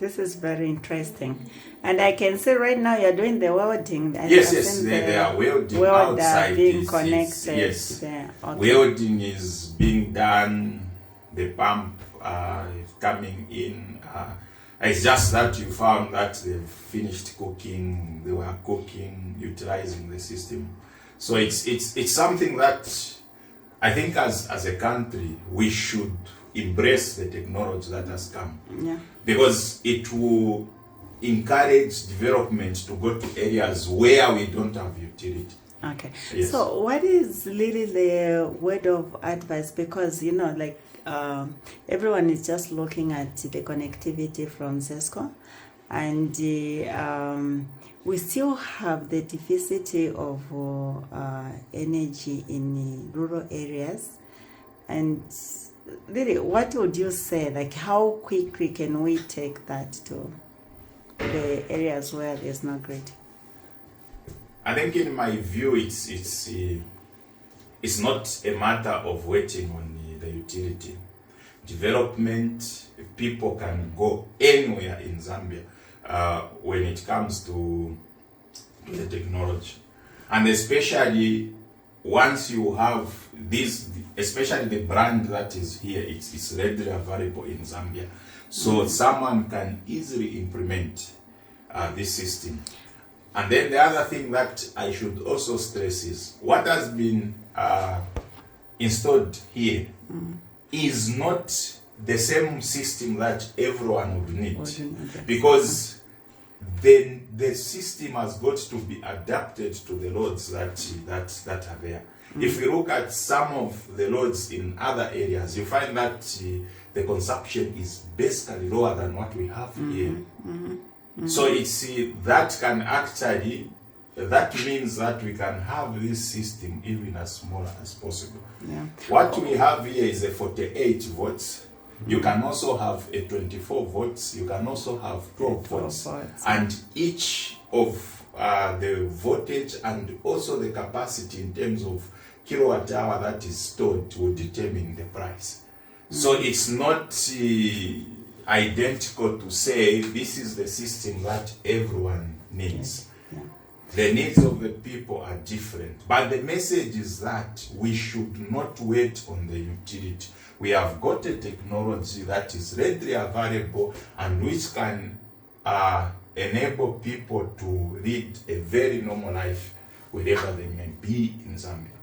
This is very interesting. And I can see right now you're doing the welding. Yes, they are welding outside. Being connected. Yes. There. Okay. Welding is being done. The pump is coming in. It's just that you found that they've finished cooking. They were cooking, utilizing the system. So it's something that I think as a country we should embrace the technology that has come. Yeah. Because it will encourage development to go to areas where we don't have utility. Okay. Yes. So what is really the word of advice? Because, everyone is just looking at the connectivity from ZESCO, and we still have the deficit of energy in rural areas. And really, what would you say? Like, how quickly can we take that to the areas where there's no grid? I think, in my view, it's not a matter of waiting on the utility. Development, people can go anywhere in Zambia when it comes to the technology. And especially once you have this, especially the brand that is here, it's readily available in Zambia. So someone can easily implement this system. And then the other thing that I should also stress is what has been installed here is not the same system that everyone would need, because then the system has got to be adapted to the loads that are there. If we look at some of the loads in other areas, you find that the consumption is basically lower than what we have here. So it's that can actually, that means that we can have this system even as small as possible. Yeah. What we have here is a 48 volts. You can also have a 24 volts. You can also have 12 volts. And each of the voltage and also the capacity in terms of kilowatt hour that is stored will determine the price. So it's not identical to say this is the system that everyone needs. Yeah. The needs of the people are different. But the message is that we should not wait on the utility. We have got a technology that is readily available and which can enable people to lead a very normal life wherever they may be in Zambia.